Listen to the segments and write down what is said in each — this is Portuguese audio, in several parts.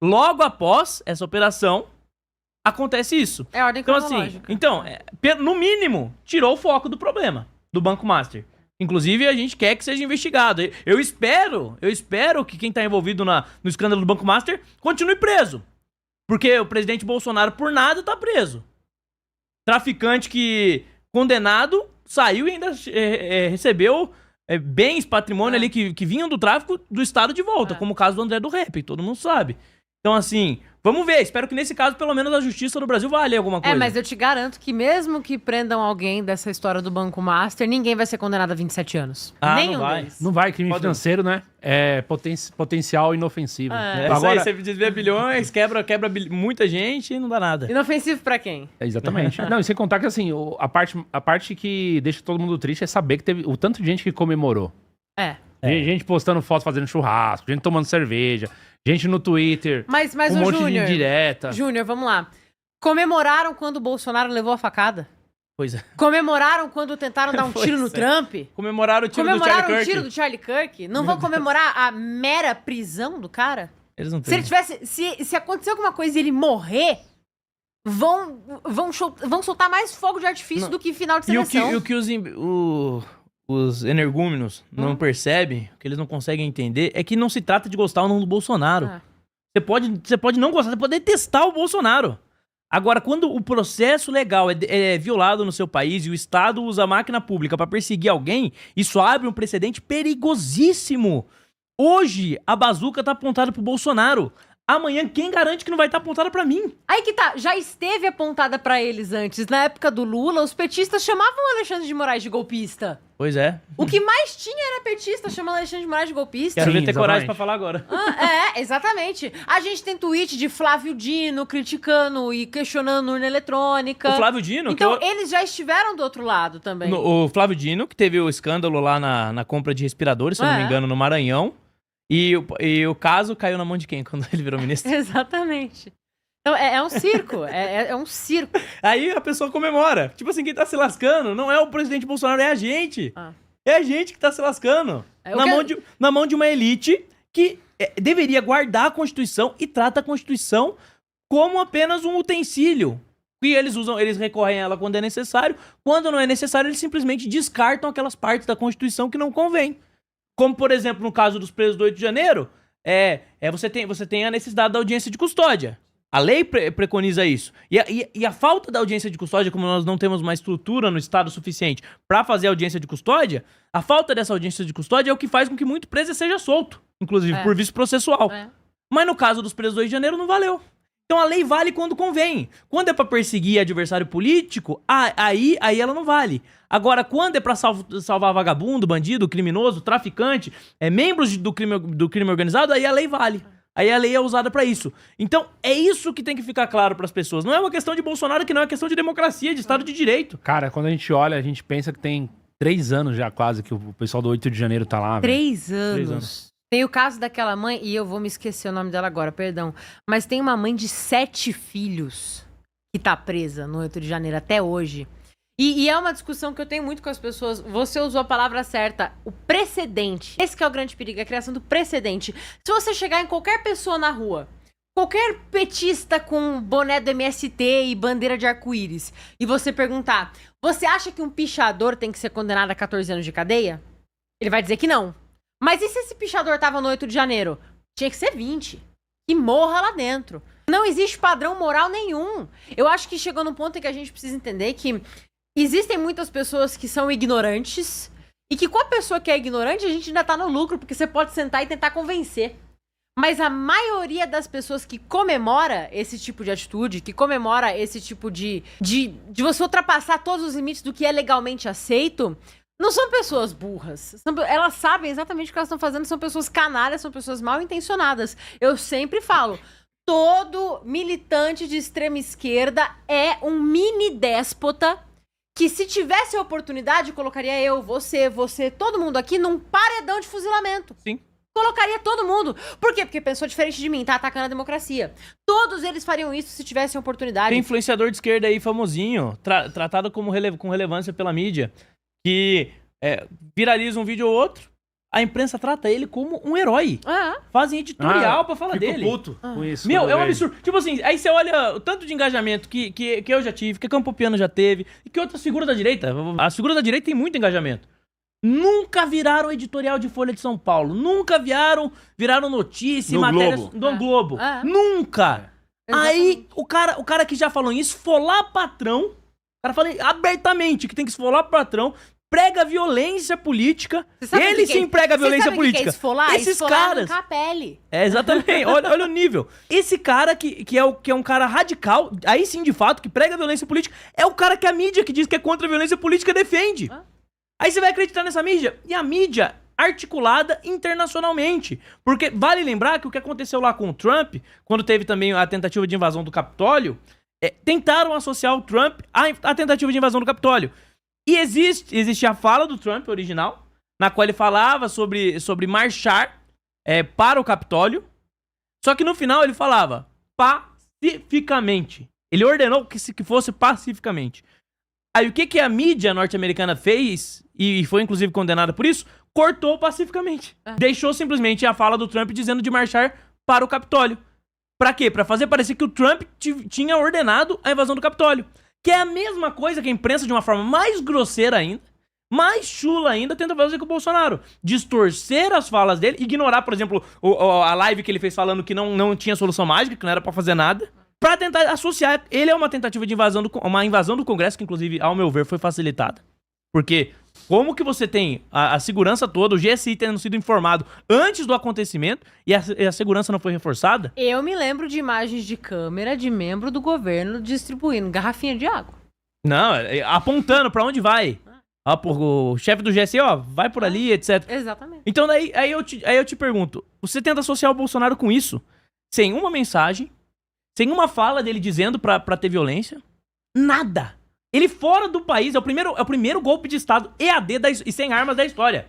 logo após essa operação, acontece isso. É ordem Então, cronológica. no mínimo, tirou o foco do problema do Banco Master. Inclusive, a gente quer que seja investigado. Eu espero que quem tá envolvido no escândalo do Banco Master continue preso. Porque o presidente Bolsonaro, por nada, tá preso. Traficante que, condenado, saiu e ainda recebeu bens, patrimônio ali que vinham do tráfico do Estado de volta, como o caso do André do Rap, todo mundo sabe. Então, assim, vamos ver. Espero que nesse caso, pelo menos, a justiça do Brasil valha alguma coisa. Mas eu te garanto que mesmo que prendam alguém dessa história do Banco Master, ninguém vai ser condenado a 27 anos. Nenhum deles. Não vai, crime financeiro, né? É potencial inofensivo. Agora, você desvia bilhões, quebra muita gente e não dá nada. Inofensivo pra quem? Exatamente. Não, e sem contar que, assim, a parte que deixa todo mundo triste é saber que teve o tanto de gente que comemorou. Gente postando foto fazendo churrasco, gente tomando cerveja, gente no Twitter, mas um monte de indireta. Júnior, vamos lá. Comemoraram quando o Bolsonaro levou a facada? Pois é. Comemoraram quando tentaram dar um tiro no Trump? Comemoraram o tiro do Charlie Kirk? Não vão comemorar a mera prisão do cara? Eles não Se ele tivesse... Se acontecer alguma coisa e ele morrer, vão soltar mais fogo de artifício do que final de seleção. E o que os energúmenos não percebem, o que eles não conseguem entender, é que não se trata de gostar ou não do Bolsonaro. Você pode não gostar, você pode detestar o Bolsonaro. Agora, quando o processo legal é violado no seu país e o Estado usa a máquina pública pra perseguir alguém, isso abre um precedente perigosíssimo. Hoje, a bazuca tá apontada pro Bolsonaro. Amanhã, quem garante que não vai estar apontada pra mim? Aí que tá, já esteve apontada pra eles antes. Na época do Lula, os petistas chamavam o Alexandre de Moraes de golpista. Pois é. O que mais tinha era petista chamando Alexandre de Moraes de golpista. Quero ver ter coragem pra falar agora. Exatamente. A gente tem tweet de Flávio Dino criticando e questionando urna eletrônica. O Flávio Dino... Então, eles já estiveram do outro lado também. O Flávio Dino, que teve o escândalo lá na compra de respiradores, se eu não me engano, no Maranhão. E o caso caiu na mão de quem quando ele virou ministro? Exatamente. Então, é um circo. é um circo. Aí a pessoa comemora. Tipo assim, quem tá se lascando não é o presidente Bolsonaro, é a gente. É a gente que tá se lascando. Na mão de uma elite que deveria guardar a Constituição e trata a Constituição como apenas um utensílio. E eles recorrem a ela quando é necessário. Quando não é necessário, eles simplesmente descartam aquelas partes da Constituição que não convêm. Como, por exemplo, no caso dos presos do 8 de janeiro, você tem a necessidade da audiência de custódia. A lei preconiza isso. E a falta da audiência de custódia, como nós não temos uma estrutura no Estado suficiente para fazer audiência de custódia, a falta dessa audiência de custódia é o que faz com que muito preso seja solto, inclusive por vício processual. Mas no caso dos presos do 8 de janeiro, não valeu. Então a lei vale quando convém. Quando é pra perseguir adversário político, aí ela não vale. Agora, quando é pra salvar vagabundo, bandido, criminoso, traficante, membros do crime organizado, aí a lei vale. Aí a lei é usada pra isso. Então, é isso que tem que ficar claro pras pessoas. Não é uma questão de Bolsonaro, que não é uma questão de democracia, de Estado de Direito. Cara, quando a gente olha, a gente pensa que tem 3 anos já quase que o pessoal do 8 de janeiro tá lá. 3 anos. 3 anos. Tem o caso daquela mãe, e eu vou me esquecer o nome dela agora, perdão. Mas tem uma mãe de 7 filhos que tá presa no 8 de janeiro até hoje. E é uma discussão que eu tenho muito com as pessoas. Você usou a palavra certa, o precedente. Esse que é o grande perigo, a criação do precedente. Se você chegar em qualquer pessoa na rua, qualquer petista com boné do MST e bandeira de arco-íris, e você perguntar, você acha que um pichador tem que ser condenado a 14 anos de cadeia? Ele vai dizer que não. Mas e se esse pichador tava no 8 de janeiro? Tinha que ser 20. Que morra lá dentro. Não existe padrão moral nenhum. Eu acho que chegou num ponto em que a gente precisa entender que existem muitas pessoas que são ignorantes e que com a pessoa que é ignorante a gente ainda tá no lucro, porque você pode sentar e tentar convencer. Mas a maioria das pessoas que comemora esse tipo de atitude, que comemora esse tipo de você ultrapassar todos os limites do que é legalmente aceito, não são pessoas burras. Elas sabem exatamente o que elas estão fazendo. São pessoas canalhas, são pessoas mal intencionadas. Eu sempre falo, todo militante de extrema esquerda é um mini déspota que, se tivesse a oportunidade, colocaria eu, você, todo mundo aqui num paredão de fuzilamento. Sim. Colocaria todo mundo. Por quê? Porque pensou diferente de mim, tá atacando a democracia. Todos eles fariam isso se tivessem oportunidade. Tem influenciador de esquerda aí famosinho, tratado com relevância pela mídia, que viraliza um vídeo ou outro, a imprensa trata ele como um herói. Fazem editorial pra falar dele. Puto com isso. Meu, é um absurdo. Tipo assim, aí você olha o tanto de engajamento que eu já tive, que a Campopiano já teve, e que outras figuras da direita. As figuras da direita têm muito engajamento. Nunca viraram editorial de Folha de São Paulo. Nunca viraram notícia, matérias do Globo. Nunca. Aí, o cara que já falou em esfolar patrão, o cara fala abertamente que tem que esfolar patrão, prega violência política. Ele sim prega violência política. Esses caras. Exatamente. Olha o nível. Esse cara que é um cara radical, aí sim, de fato, que prega violência política, é o cara que a mídia que diz que é contra a violência política defende. Aí você vai acreditar nessa mídia? E a mídia articulada internacionalmente. Porque vale lembrar que o que aconteceu lá com o Trump, quando teve também a tentativa de invasão do Capitólio, tentaram associar o Trump à tentativa de invasão do Capitólio. E existe a fala do Trump original, na qual ele falava sobre marchar para o Capitólio, só que no final ele falava pacificamente. Ele ordenou que fosse pacificamente. Aí o que a mídia norte-americana fez, e foi inclusive condenada por isso, cortou pacificamente. Deixou simplesmente a fala do Trump dizendo de marchar para o Capitólio. Pra quê? Pra fazer parecer que o Trump tinha ordenado a invasão do Capitólio. Que é a mesma coisa que a imprensa, de uma forma mais grosseira ainda, mais chula ainda, tenta fazer com o Bolsonaro. Distorcer as falas dele, ignorar, por exemplo, a live que ele fez falando que não tinha solução mágica, que não era pra fazer nada, pra tentar associar ele a uma tentativa de uma invasão do Congresso, que inclusive, ao meu ver, foi facilitada. Porque como que você tem a segurança toda, o GSI tendo sido informado antes do acontecimento e a segurança não foi reforçada? Eu me lembro de imagens de câmera de membro do distribuindo garrafinha de água. Não, apontando pra onde vai. O chefe do GSI, vai por ali, etc. Exatamente. Então aí eu te pergunto, você tenta associar o Bolsonaro com isso, sem uma mensagem, sem uma fala dele dizendo pra ter violência, nada. Ele fora do país, é o primeiro golpe de Estado EAD e sem armas da história.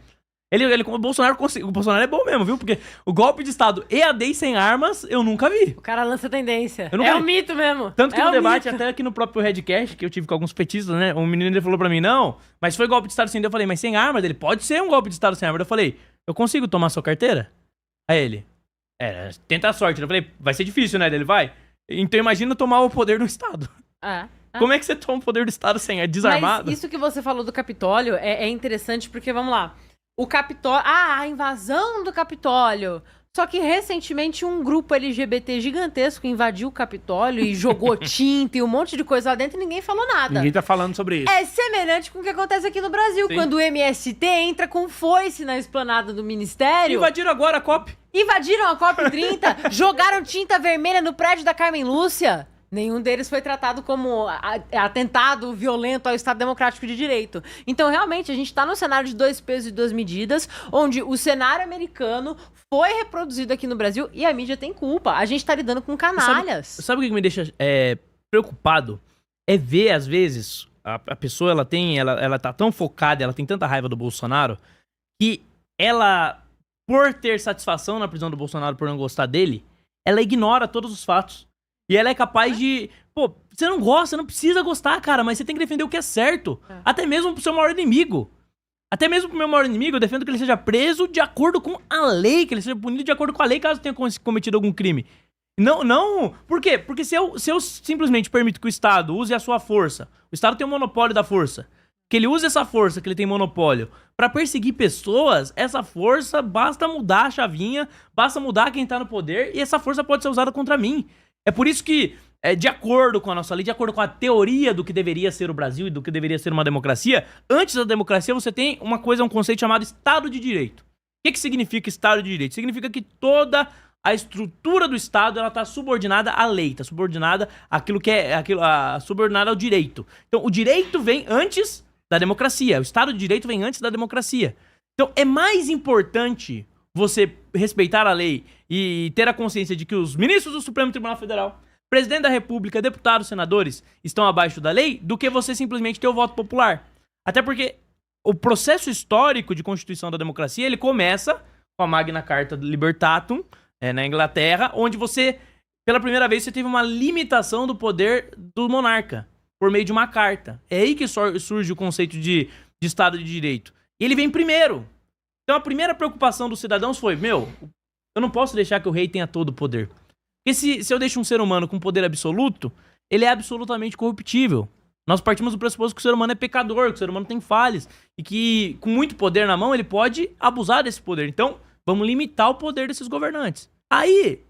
O Bolsonaro é bom mesmo, viu? Porque o golpe de Estado EAD e sem armas, eu nunca vi. O cara lança tendência. É um mito mesmo. Tanto que no debate, até aqui no próprio Redcast, que eu tive com alguns petistas, né? Um menino falou pra mim, não, mas foi golpe de Estado sem armas. Eu falei, mas sem armas? Ele pode ser um golpe de Estado sem armas. Eu falei, eu consigo tomar sua carteira? Aí ele, tenta a sorte. Eu falei, vai ser difícil, né? Ele vai. Então imagina tomar o poder do Estado. Como é que você toma o poder do Estado desarmado? Mas isso que você falou do Capitólio é interessante porque, vamos lá, o Capitólio... a invasão do Capitólio. Só que recentemente um grupo LGBT gigantesco invadiu o Capitólio e jogou tinta e um monte de coisa lá dentro e ninguém falou nada. Ninguém tá falando sobre isso. É semelhante com o que acontece aqui no Brasil, sim, quando o MST entra com foice na esplanada do Ministério. Invadiram agora a COP. Invadiram a COP 30, jogaram tinta vermelha no prédio da Carmen Lúcia. Nenhum deles foi tratado como atentado violento ao Estado Democrático de Direito. Então, realmente, a gente está no cenário de 2 pesos e 2 medidas, onde o cenário americano foi reproduzido aqui no Brasil e a mídia tem culpa. A gente está lidando com canalhas. Sabe o que me deixa preocupado? É ver, às vezes, a pessoa ela tá tão focada, ela tem tanta raiva do Bolsonaro, que ela, por ter satisfação na prisão do Bolsonaro, por não gostar dele, ela ignora todos os fatos. E ela é capaz de... Pô, você não gosta, não precisa gostar, cara, mas você tem que defender o que é certo. Até mesmo pro seu maior inimigo. Até mesmo pro meu maior inimigo, eu defendo que ele seja preso de acordo com a lei, que ele seja punido de acordo com a lei caso tenha cometido algum crime. Não... Por quê? Porque se eu simplesmente permito que o Estado use a sua força, o Estado tem o monopólio da força, que ele use essa força que ele tem monopólio pra perseguir pessoas, essa força basta mudar a chavinha, basta mudar quem tá no poder e essa força pode ser usada contra mim. É por isso que, de acordo com a nossa lei, de acordo com a teoria do que deveria ser o Brasil e do que deveria ser uma democracia, antes da democracia você tem um conceito chamado Estado de Direito. O que significa Estado de Direito? Significa que toda a estrutura do Estado ela tá subordinada à lei, está subordinada àquilo que subordinada ao direito. Então, o direito vem antes da democracia, o Estado de Direito vem antes da democracia. Então, é mais importante você respeitar a lei e ter a consciência de que os ministros do Supremo Tribunal Federal, presidente da República, deputados, senadores estão abaixo da lei, do que você simplesmente ter o voto popular. Até porque o processo histórico de constituição da democracia, ele começa com a Magna Carta Libertatum, na Inglaterra, onde você, pela primeira vez, você teve uma limitação do poder do monarca, por meio de uma carta. É aí que surge o conceito de Estado de Direito. E ele vem primeiro. Então a primeira preocupação dos cidadãos foi, eu não posso deixar que o rei tenha todo o poder. Porque se eu deixo um ser humano com poder absoluto, ele é absolutamente corruptível. Nós partimos do pressuposto que o ser humano é pecador, que o ser humano tem falhas, e que com muito poder na mão ele pode abusar desse poder. Então, vamos limitar o poder desses governantes. Aí,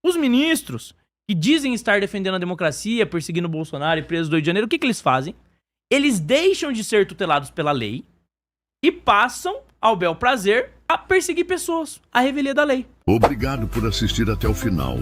os ministros que dizem estar defendendo a democracia, perseguindo o Bolsonaro e presos do Rio de Janeiro, o que eles fazem? Eles deixam de ser tutelados pela lei e passam ao bel prazer a perseguir pessoas, à revelia da lei. Obrigado por assistir até o final.